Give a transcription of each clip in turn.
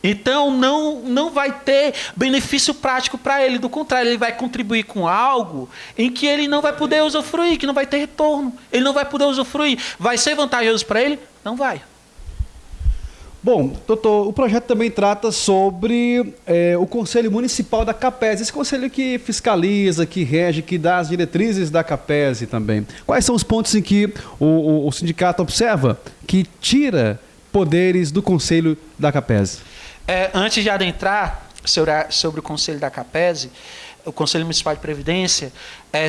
Então, não vai ter benefício prático para ele. Do contrário, ele vai contribuir com algo em que ele não vai poder usufruir, que não vai ter retorno. Ele não vai poder usufruir. Vai ser vantajoso para ele? Não vai. Bom, doutor, o projeto também trata sobre o Conselho Municipal da CAPES, esse conselho que fiscaliza, que rege, que dá as diretrizes da CAPES também. Quais são os pontos em que o sindicato observa que tira poderes do Conselho da CAPES? Antes de adentrar sobre o Conselho da CAPES, o Conselho Municipal de Previdência,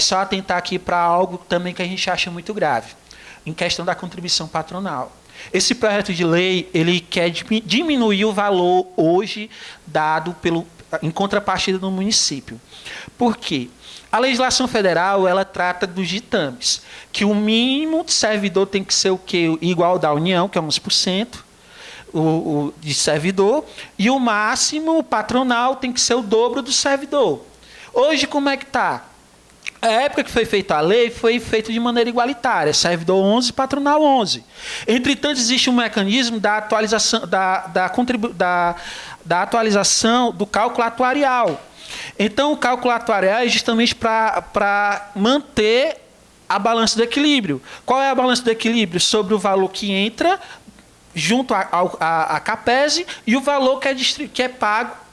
só atentar aqui para algo também que a gente acha muito grave, em questão da contribuição patronal. Esse projeto de lei, ele quer diminuir o valor hoje dado em contrapartida do município. Por quê? A legislação federal, ela trata dos ditames, que o mínimo de servidor tem que ser o quê? Igual da União, que é 11%, de servidor, e o máximo patronal tem que ser o dobro do servidor. Hoje, como é que está? A época que foi feita a lei, foi feita de maneira igualitária, servidor 11, patronal 11. Entretanto, existe um mecanismo da atualização, da atualização do cálculo atuarial. Então, o cálculo atuarial é justamente para manter a balança do equilíbrio. Qual é a balança do equilíbrio? Sobre o valor que entra junto à CAPES e o valor que é pago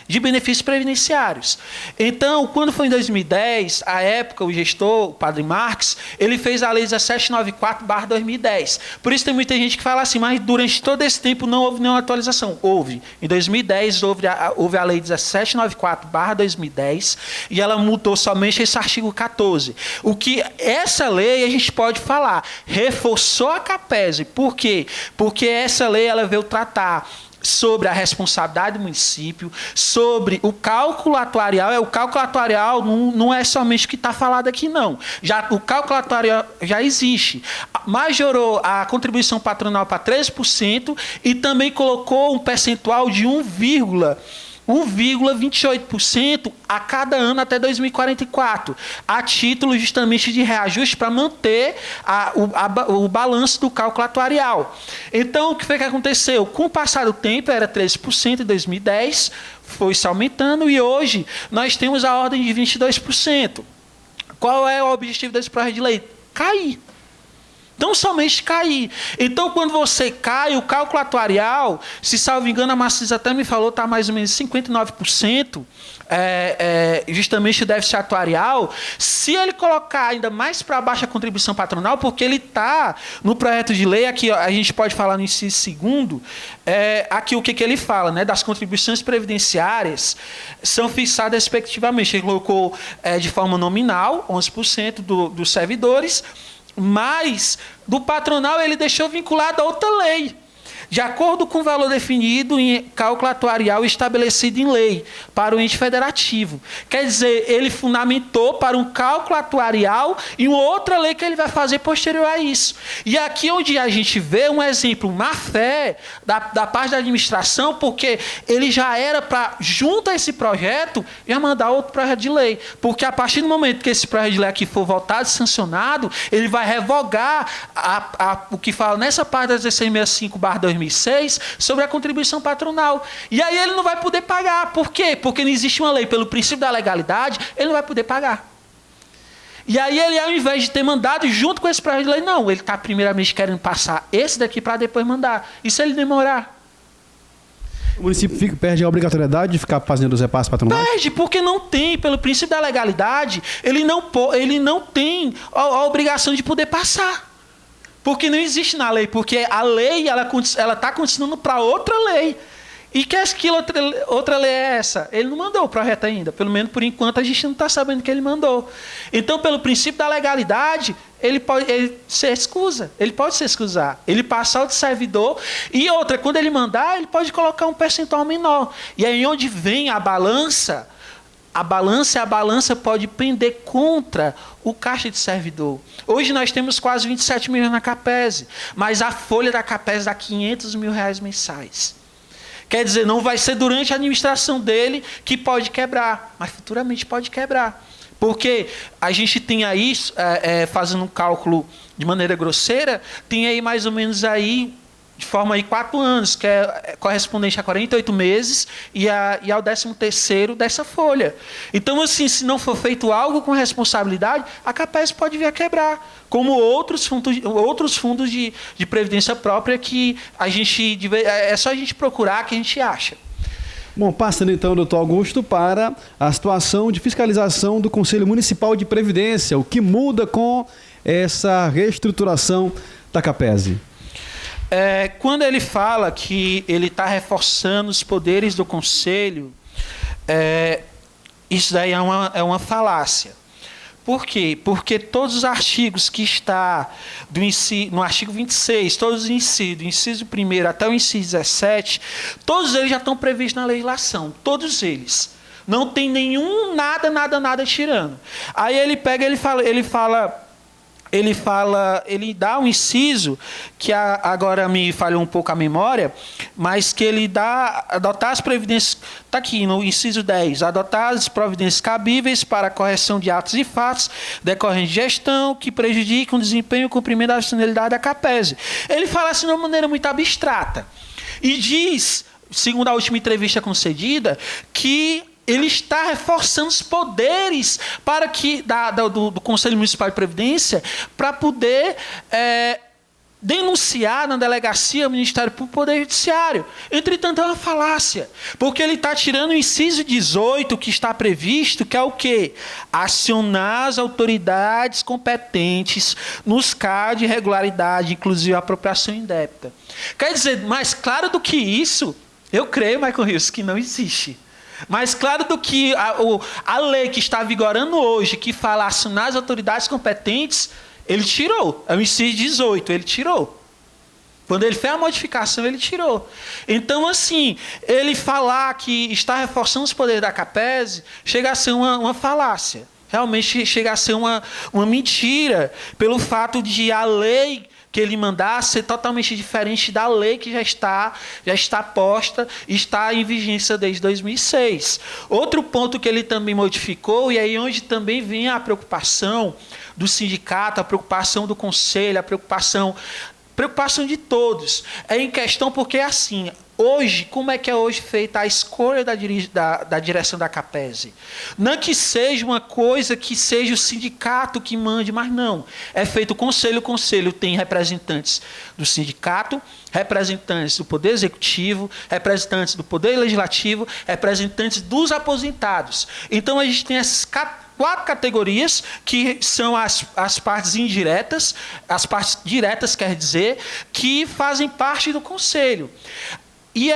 de benefícios previdenciários. Então, quando foi em 2010, à época, o gestor, o Padre Marques, ele fez a Lei 1794/2010. Por isso tem muita gente que fala assim, mas durante todo esse tempo não houve nenhuma atualização. Houve. Em 2010, houve a Lei 1794/2010 e ela mudou somente esse artigo 14. O que essa lei, a gente pode falar, reforçou a CAPES. Por quê? Porque essa lei ela veio tratar sobre a responsabilidade do município, sobre o cálculo atuarial. O cálculo atuarial não é somente o que está falado aqui, não. O cálculo atuarial já existe. Majorou a contribuição patronal para 13% e também colocou um percentual de 1,28% a cada ano até 2044, a título justamente de reajuste para manter o balanço do cálculo atuarial. Então, o que foi que aconteceu? Com o passar do tempo, era 13% em 2010, foi se aumentando e hoje nós temos a ordem de 22%. Qual é o objetivo desse projeto de lei? Cair. Não somente cair. Então, quando você cai, o cálculo atuarial, se salvo engano, a Maciz até me falou, está mais ou menos 59%, justamente o déficit atuarial. Se ele colocar ainda mais para baixo a contribuição patronal, porque ele está no projeto de lei, aqui ó, a gente pode falar no inciso segundo, aqui o que ele fala, né, das contribuições previdenciárias são fixadas respectivamente. Ele colocou de forma nominal, 11% dos servidores, mas do patronal ele deixou vinculado a outra lei, de acordo com o valor definido em cálculo atuarial estabelecido em lei para o ente federativo. Quer dizer, ele fundamentou para um cálculo atuarial e uma outra lei que ele vai fazer posterior a isso. E aqui onde a gente vê um exemplo má-fé da parte da administração, porque ele já era para, junto a esse projeto, já mandar outro projeto de lei. Porque a partir do momento que esse projeto de lei aqui for votado e sancionado, ele vai revogar o que fala nessa parte da 1665/2006 sobre a contribuição patronal. E aí ele não vai poder pagar. Por quê? Porque não existe uma lei. Pelo princípio da legalidade, ele não vai poder pagar. E aí ele, ao invés de ter mandado junto com esse projeto de lei, não, ele está primeiramente querendo passar esse daqui para depois mandar. E se ele demorar? O município perde a obrigatoriedade de ficar fazendo os repasses patronais? Perde, porque não tem, pelo princípio da legalidade, ele não tem a obrigação de poder passar. Porque não existe na lei, porque a lei ela está condicionando para outra lei. E que outra lei é essa? Ele não mandou o projeto ainda. Pelo menos por enquanto a gente não está sabendo que ele mandou. Então, pelo princípio da legalidade, ele se excusa. Ele pode se excusar. Ele passar o de servidor. E outra, quando ele mandar, ele pode colocar um percentual menor. E aí onde vem a balança pode pender contra o caixa de servidor. Hoje nós temos quase 27 milhões na CAPES, mas a folha da CAPES dá 500 mil reais mensais. Quer dizer, não vai ser durante a administração dele que pode quebrar, mas futuramente pode quebrar. Porque a gente tem aí, fazendo um cálculo de maneira grosseira, tem aí mais ou menos aí de forma aí 4 anos, que é correspondente a 48 meses, e ao 13º dessa folha. Então, assim, se não for feito algo com responsabilidade, a CAPES pode vir a quebrar, como outros fundos de previdência própria que é só a gente procurar que a gente acha. Bom, passando então, doutor Augusto, para a situação de fiscalização do Conselho Municipal de Previdência, o que muda com essa reestruturação da CAPES? Quando ele fala que ele está reforçando os poderes do Conselho, isso daí é uma falácia. Por quê? Porque todos os artigos que está no artigo 26, todos os incisos, do inciso 1º até o inciso 17, todos eles já estão previstos na legislação, todos eles. Não tem nenhum, nada tirando. Aí ele pega, ele dá um inciso, que agora me falhou um pouco a memória, mas que ele dá, adotar as providências, está aqui no inciso 10, adotar as providências cabíveis para a correção de atos e fatos decorrentes de gestão que prejudicam o desempenho e o cumprimento da finalidade da CAPES. Ele fala assim de uma maneira muito abstrata. E diz, segundo a última entrevista concedida, que ele está reforçando os poderes do Conselho Municipal de Previdência para poder denunciar na delegacia, Ministério Público, Poder Judiciário. Entretanto, é uma falácia, porque ele está tirando o inciso 18, que está previsto, que é o quê? Acionar as autoridades competentes nos casos de irregularidade, inclusive a apropriação indébita. Quer dizer, mais claro do que isso, eu creio, Michael Rios, que não existe. Mais claro do que a lei que está vigorando hoje, que fala acionar as autoridades competentes, ele tirou. É o inciso 18, ele tirou. Quando ele fez a modificação, ele tirou. Então, assim, ele falar que está reforçando os poderes da CAPES chega a ser uma falácia. Realmente chega a ser uma mentira, pelo fato de a lei que ele mandar ser totalmente diferente da lei que já está posta e está em vigência desde 2006. Outro ponto que ele também modificou, e aí onde também vem a preocupação do sindicato, a preocupação do conselho, a preocupação de todos, é em questão porque, assim, hoje, como é que é hoje feita a escolha da direção da CAPES? Não que seja uma coisa que seja o sindicato que mande, mas não. É feito o conselho tem representantes do sindicato, representantes do Poder Executivo, representantes do Poder Legislativo, representantes dos aposentados. Então, a gente tem essas 4 categorias, que são as partes indiretas, as partes diretas, quer dizer, que fazem parte do conselho. E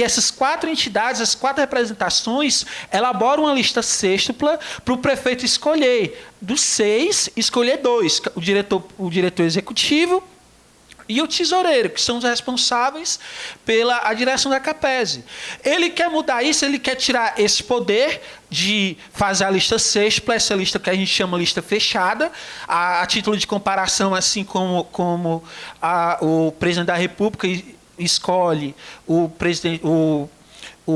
essas 4 entidades, as 4 representações, elaboram uma lista sextupla para o prefeito escolher. Dos 6, escolher 2, o diretor executivo e o tesoureiro, que são os responsáveis pela direção da CAPES. Ele quer mudar isso, ele quer tirar esse poder de fazer a lista sexta, essa lista que a gente chama lista fechada, a título de comparação, assim como o presidente da República escolhe o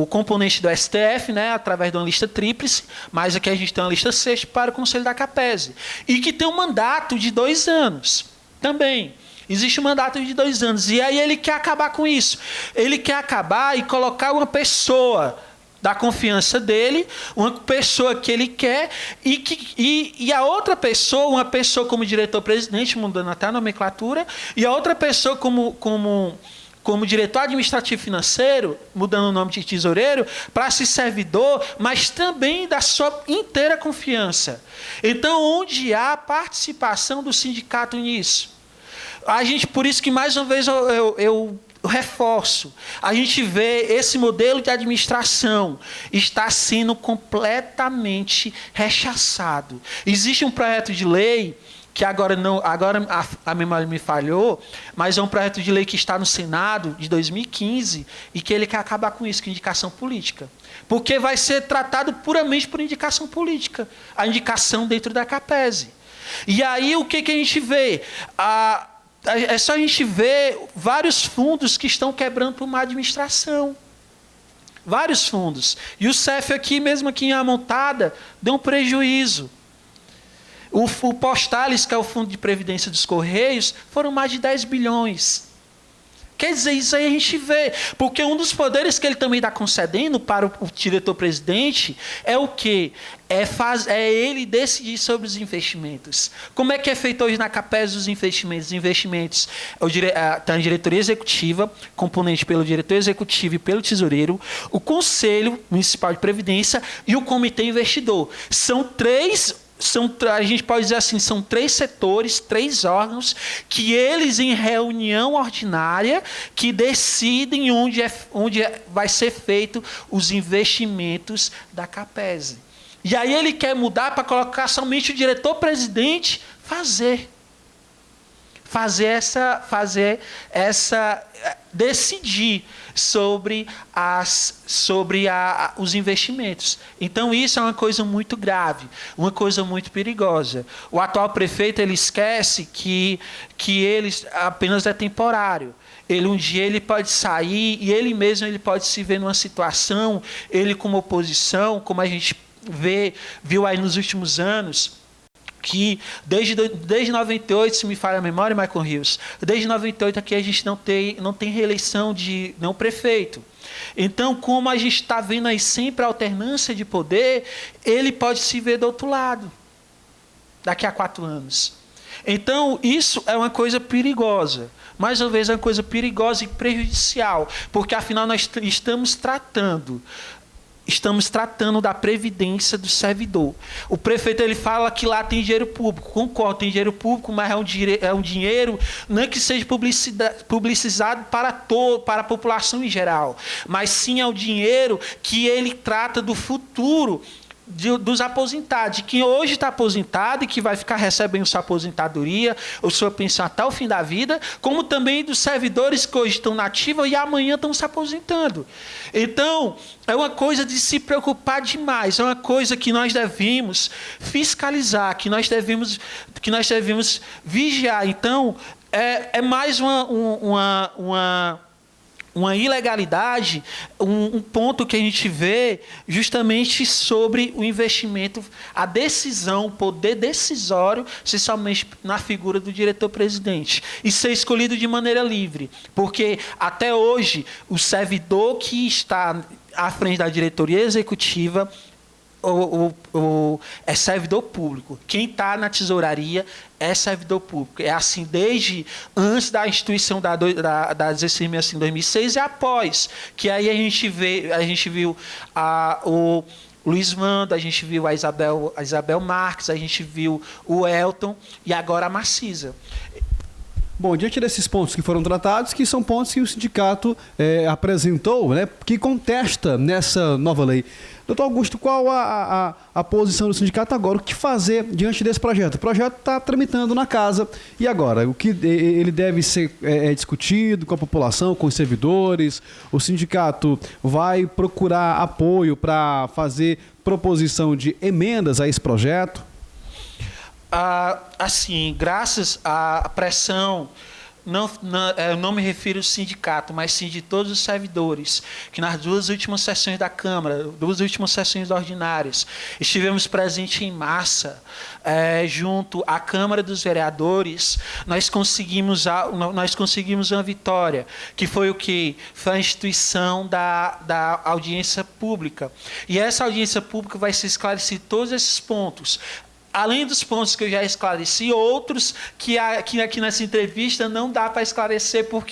componente do STF, né, através de uma lista tríplice, mas aqui a gente tem uma lista sexta para o Conselho da CAPES. E que tem um mandato de 2 anos também. Existe um mandato de 2 anos. E aí ele quer acabar com isso. Ele quer acabar e colocar uma pessoa da confiança dele, uma pessoa que ele quer, e a outra pessoa, uma pessoa como diretor-presidente, mudando até a nomenclatura, e a outra pessoa como diretor administrativo financeiro, mudando o nome de tesoureiro, para ser servidor, mas também da sua inteira confiança. Então, onde há participação do sindicato nisso? A gente, por isso que, mais uma vez, eu reforço, a gente vê esse modelo de administração está sendo completamente rechaçado. Existe um projeto de lei que agora a memória me falhou, mas é um projeto de lei que está no Senado de 2015 e que ele quer acabar com isso, com indicação política. Porque vai ser tratado puramente por indicação política, a indicação dentro da CAPES. E aí o que a gente vê? É só a gente ver vários fundos que estão quebrando por má administração. Vários fundos. E o CEF aqui, mesmo aqui em Amontada, deu um prejuízo. O Postales, que é o Fundo de Previdência dos Correios, foram mais de 10 bilhões. Quer dizer, isso aí a gente vê. Porque um dos poderes que ele também está concedendo para o diretor-presidente é o quê? É ele decidir sobre os investimentos. Como é que é feito hoje na CAPES os investimentos? Os investimentos está na diretoria executiva, componente pelo diretor executivo e pelo tesoureiro, o Conselho Municipal de Previdência e o Comitê Investidor. A gente pode dizer assim, são 3 setores, 3 órgãos, que eles, em reunião ordinária, que decidem onde vai ser feito os investimentos da CAPES. E aí ele quer mudar para colocar somente o diretor-presidente decidir sobre os investimentos. Então isso é uma coisa muito grave, uma coisa muito perigosa. O atual prefeito ele esquece que ele apenas é temporário. Um dia ele pode sair e ele mesmo ele pode se ver numa situação, ele como oposição, como a gente viu aí nos últimos anos, que desde 98, se me falha a memória, Michael Rios, desde 98 aqui a gente não tem reeleição de não prefeito. Então, como a gente está vendo aí sempre a alternância de poder, ele pode se ver do outro lado, daqui a 4 anos. Então, isso é uma coisa perigosa. Mais uma vez, é uma coisa perigosa e prejudicial, porque afinal nós estamos tratando da previdência do servidor. O prefeito ele fala que lá tem dinheiro público. Concordo, tem dinheiro público, mas é um dinheiro não é que seja publicizado para a população em geral, mas sim é o dinheiro que ele trata do futuro dos aposentados, de quem hoje está aposentado e que vai ficar recebendo sua aposentadoria ou sua pensão até o fim da vida, como também dos servidores que hoje estão na ativa e amanhã estão se aposentando. Então, é uma coisa de se preocupar demais, é uma coisa que nós devemos fiscalizar, que nós devemos vigiar. Então, é mais uma ilegalidade, um ponto que a gente vê justamente sobre o investimento, a decisão, o poder decisório, se somente na figura do diretor-presidente. E ser escolhido de maneira livre. Porque, até hoje, o servidor que está à frente da diretoria executiva é servidor público. Quem está na tesouraria é servidor público. É assim desde antes da instituição da 1665 em 2006 e após. Que aí a gente viu o Luiz Vando, a gente viu a Isabel Marques, a gente viu o Elton e agora a Marcisa. Bom, diante desses pontos que foram tratados, que são pontos que o sindicato apresentou, né, que contesta nessa nova lei. Doutor Augusto, qual a posição do sindicato agora? O que fazer diante desse projeto? O projeto está tramitando na casa. E agora? O que ele deve ser discutido com a população, com os servidores? O sindicato vai procurar apoio para fazer proposição de emendas a esse projeto? Assim, graças à pressão, eu não me refiro ao sindicato, mas sim de todos os servidores, que nas 2 últimas sessões da Câmara, 2 últimas sessões ordinárias, estivemos presentes em massa, junto à Câmara dos Vereadores, nós conseguimos uma vitória, que foi o quê? Foi a instituição da audiência pública. E essa audiência pública vai se esclarecer todos esses pontos. Além dos pontos que eu já esclareci, outros que aqui nessa entrevista não dá para esclarecer por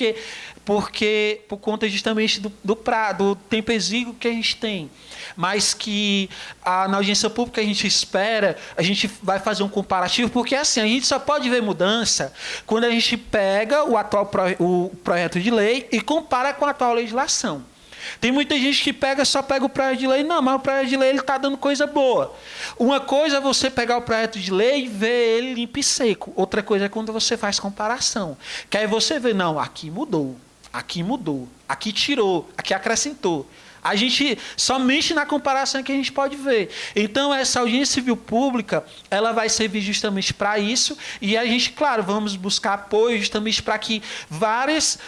conta justamente do tempo exíguo que a gente tem. Mas que na audiência pública a gente vai fazer um comparativo, porque assim, a gente só pode ver mudança quando a gente pega o projeto de lei e compara com a atual legislação. Tem muita gente que só pega o projeto de lei, não, mas o projeto de lei está dando coisa boa. Uma coisa é você pegar o projeto de lei e ver ele limpo e seco. Outra coisa é quando você faz comparação. Que aí você vê, não, aqui mudou, aqui tirou, aqui acrescentou. A gente, somente na comparação é que a gente pode ver. Então, essa audiência civil pública, ela vai servir justamente para isso, e a gente, claro, vamos buscar apoio justamente para que vários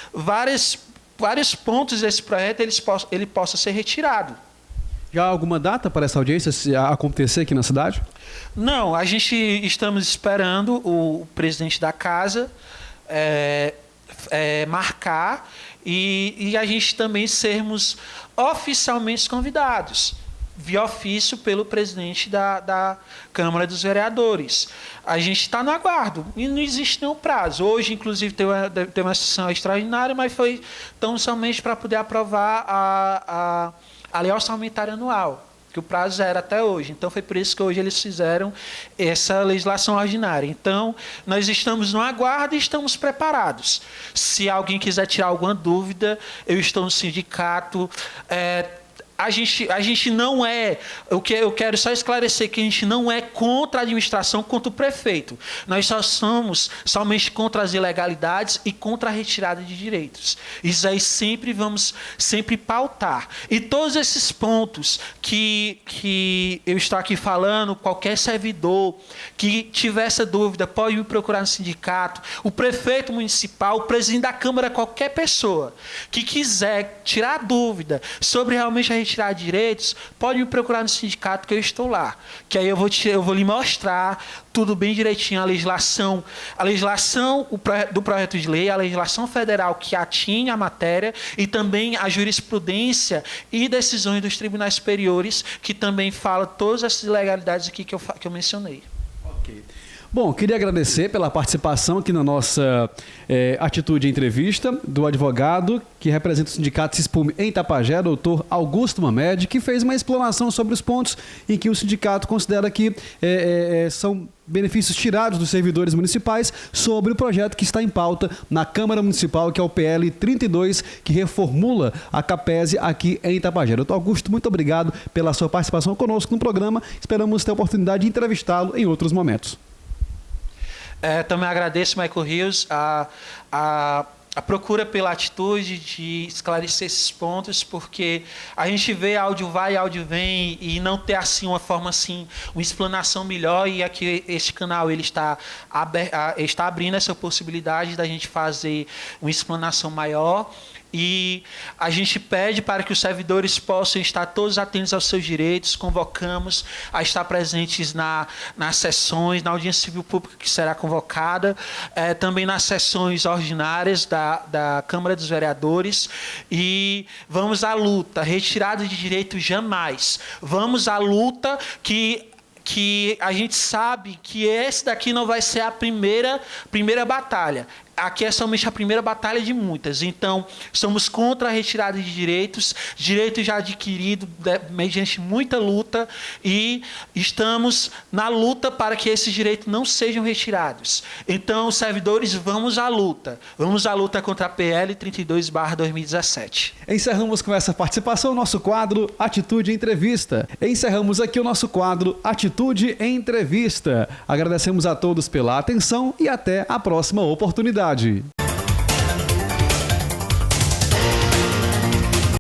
pontos desse projeto ele possa ser retirado. Já há alguma data para essa audiência acontecer aqui na cidade? Não, a gente estamos esperando o presidente da casa marcar e a gente também sermos oficialmente convidados, via ofício pelo presidente da Câmara dos Vereadores. A gente está no aguardo e não existe nenhum prazo. Hoje, inclusive, teve uma sessão extraordinária, mas foi tão somente para poder aprovar a lei orçamentária anual, que o prazo era até hoje. Então, foi por isso que hoje eles fizeram essa legislação ordinária. Então, nós estamos no aguardo e estamos preparados. Se alguém quiser tirar alguma dúvida, eu estou no sindicato. A gente não é... Eu quero só esclarecer que a gente não é contra a administração, contra o prefeito. Nós só somos somente contra as ilegalidades e contra a retirada de direitos. Isso aí vamos sempre pautar. E todos esses pontos que eu estou aqui falando, qualquer servidor que tiver essa dúvida, pode me procurar no sindicato, o prefeito municipal, o presidente da Câmara, qualquer pessoa que quiser tirar dúvida sobre realmente a retirar direitos, pode me procurar no sindicato que eu estou lá. Que aí eu vou lhe mostrar tudo bem direitinho, a legislação do projeto de lei, a legislação federal que atinge a matéria e também a jurisprudência e decisões dos tribunais superiores que também falam todas essas ilegalidades aqui que eu mencionei. Ok. Bom, queria agradecer pela participação aqui na nossa Atitude Entrevista do advogado que representa o Sindicato Cispume em Itapajé, doutor Augusto Mamed, que fez uma explanação sobre os pontos em que o sindicato considera que são benefícios tirados dos servidores municipais sobre o projeto que está em pauta na Câmara Municipal, que é o PL 32, que reformula a CAPESE aqui em Itapajé. Doutor Augusto, muito obrigado pela sua participação conosco no programa. Esperamos ter a oportunidade de entrevistá-lo em outros momentos. Também agradeço, Michael Rios, a procura pela atitude de esclarecer esses pontos, porque a gente vê áudio vai e áudio vem e não ter assim uma forma assim, uma explanação melhor, e aqui este canal ele está abrindo essa possibilidade da gente fazer uma explanação maior. E a gente pede para que os servidores possam estar todos atentos aos seus direitos, convocamos a estar presentes nas sessões, na audiência civil pública que será convocada, também nas sessões ordinárias da Câmara dos Vereadores, e vamos à luta, retirada de direitos jamais, vamos à luta que a gente sabe que esse daqui não vai ser a primeira batalha. Aqui é somente a primeira batalha de muitas. Então, somos contra a retirada de direitos já adquiridos mediante muita luta, e estamos na luta para que esses direitos não sejam retirados. Então, servidores, vamos à luta. Vamos à luta contra a PL 32/2017. Encerramos com essa participação o nosso quadro Atitude Entrevista. Encerramos aqui o nosso quadro Atitude Entrevista. Agradecemos a todos pela atenção e até a próxima oportunidade.